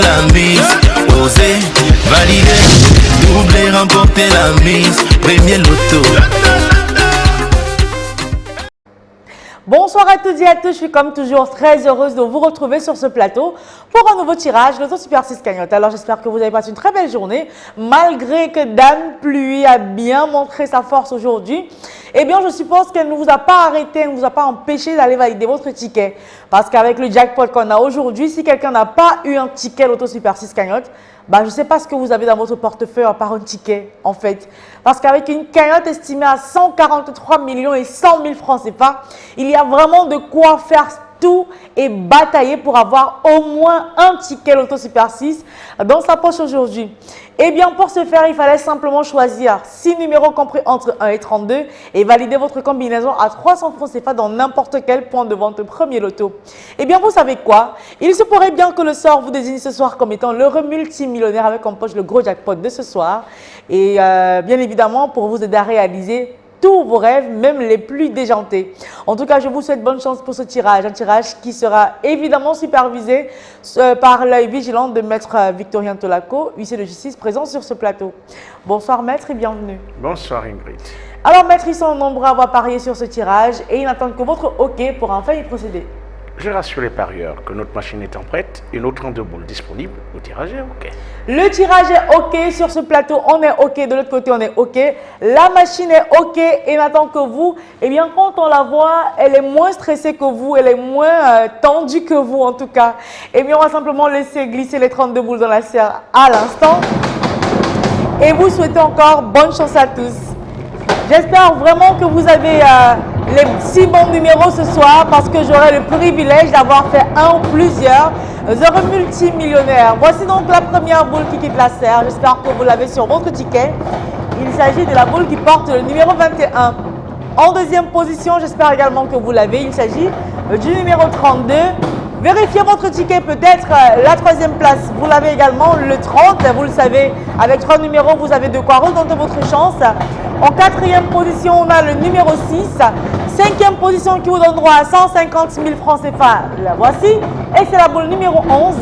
la mise. Osez, valider, doubler, remporter la mise. Premier loto. Bonsoir à toutes et à tous, je suis comme toujours très heureuse de vous retrouver sur ce plateau pour un nouveau tirage, Loto Super 6 Cagnotte. Alors j'espère que vous avez passé une très belle journée, malgré que Dame Pluie a bien montré sa force aujourd'hui. Eh bien, je suppose qu'elle ne vous a pas arrêté, elle ne vous a pas empêché d'aller valider votre ticket. Parce qu'avec le jackpot qu'on a aujourd'hui, si quelqu'un n'a pas eu un ticket Loto Super 6 Cagnotte, bah, je ne sais pas ce que vous avez dans votre portefeuille à part un ticket, en fait. Parce qu'avec une cagnotte estimée à 143 millions et 100 000 francs CFA, il y a vraiment de quoi faire tout et batailler pour avoir au moins un ticket Loto Super 6 dans sa poche aujourd'hui. Et bien, pour ce faire, il fallait simplement choisir 6 numéros compris entre 1 et 32 et valider votre combinaison à 300 francs CFA dans n'importe quel point de vente premier loto. Et bien, vous savez quoi? Il se pourrait bien que le sort vous désigne ce soir comme étant l'heureux multimillionnaire avec en poche le gros jackpot de ce soir. Et bien évidemment, pour vous aider à réaliser tous vos rêves, même les plus déjantés. En tout cas, je vous souhaite bonne chance pour ce tirage. Un tirage qui sera évidemment supervisé par l'œil vigilant de Maître Victorien Tolaco, huissier de justice présent sur ce plateau. Bonsoir Maître et bienvenue. Bonsoir Ingrid. Alors Maître, ils sont nombreux à avoir parié sur ce tirage et ils n'attendent que votre OK pour enfin y procéder. Je rassure les parieurs que notre machine étant prête et notre 32 boules disponible, le tirage est OK. Le tirage est OK sur ce plateau, on est OK, de l'autre côté on est OK. La machine est OK et n'attend que vous. Eh bien quand on la voit, elle est moins stressée que vous, elle est moins tendue que vous en tout cas. Eh bien on va simplement laisser glisser les 32 boules dans la serre à l'instant. Et vous souhaitez encore bonne chance à tous. J'espère vraiment que vous avez les 6 bons numéros ce soir parce que j'aurai le privilège d'avoir fait un ou plusieurs heureux multimillionnaires. Voici donc la première boule qui quitte la serre. J'espère que vous l'avez sur votre ticket. Il s'agit de la boule qui porte le numéro 21. En deuxième position, j'espère également que vous l'avez. Il s'agit du numéro 32. Vérifiez votre ticket, peut-être la troisième place, vous l'avez également, le 30, vous le savez, avec 3 numéros, vous avez de quoi retenter votre chance. En quatrième position, on a le numéro 6, cinquième position qui vous donne droit à 150 000 francs CFA, la voici, et c'est la boule numéro 11.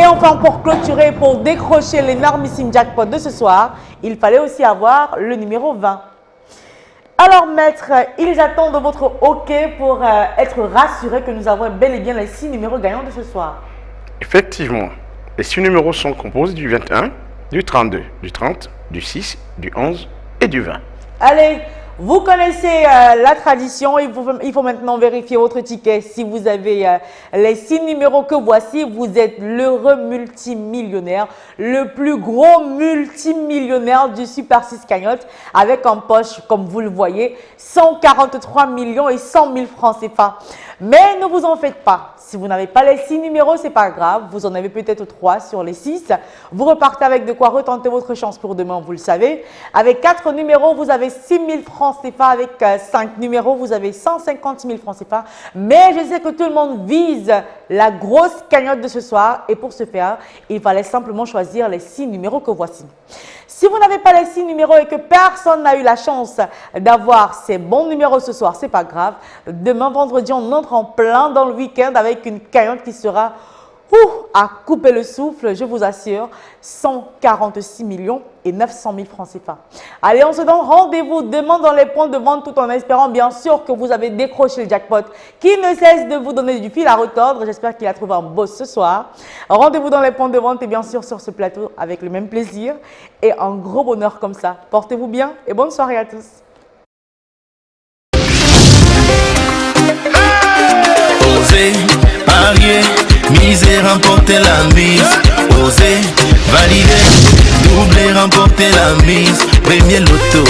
Et enfin, pour clôturer, pour décrocher l'énormissime jackpot de ce soir, il fallait aussi avoir le numéro 20. Alors maître, ils attendent votre OK pour être rassurés que nous avons bel et bien les 6 numéros gagnants de ce soir. Effectivement, les 6 numéros sont composés du 21, du 32, du 30, du 6, du 11 et du 20. Allez, vous connaissez la tradition, il faut maintenant vérifier votre ticket. Si vous avez les 6 numéros que voici, vous êtes l'heureux multimillionnaire, le plus gros multimillionnaire du Super 6 Cagnotte, avec en poche, comme vous le voyez, 143 millions et 100 000 francs CFA. Mais ne vous en faites pas. Si vous n'avez pas les 6 numéros, ce n'est pas grave. Vous en avez peut-être 3 sur les 6. Vous repartez avec de quoi retenter votre chance pour demain, vous le savez. Avec 4 numéros, vous avez 6 000 francs CFA. Avec 5 numéros, vous avez 150 000 francs CFA. Mais je sais que tout le monde vise la grosse cagnotte de ce soir. Et pour ce faire, il fallait simplement choisir les 6 numéros que voici. Si vous n'avez pas les 6 numéros et que personne n'a eu la chance d'avoir ces bons numéros ce soir, ce n'est pas grave. Demain, vendredi, on entre en plein dans le week-end avec une cagnotte qui sera à couper le souffle, je vous assure, 146 millions et 900 000 francs CFA. Allez, on se donne rendez-vous demain dans les points de vente tout en espérant bien sûr que vous avez décroché le jackpot qui ne cesse de vous donner du fil à retordre. J'espère qu'il a trouvé un boss ce soir. Rendez-vous dans les points de vente et bien sûr sur ce plateau avec le même plaisir et un gros bonheur comme ça. Portez-vous bien et bonne soirée à tous. Osez, parier, miser, remporter la mise. Osez, valider, doubler, remporter la mise. Premier loto.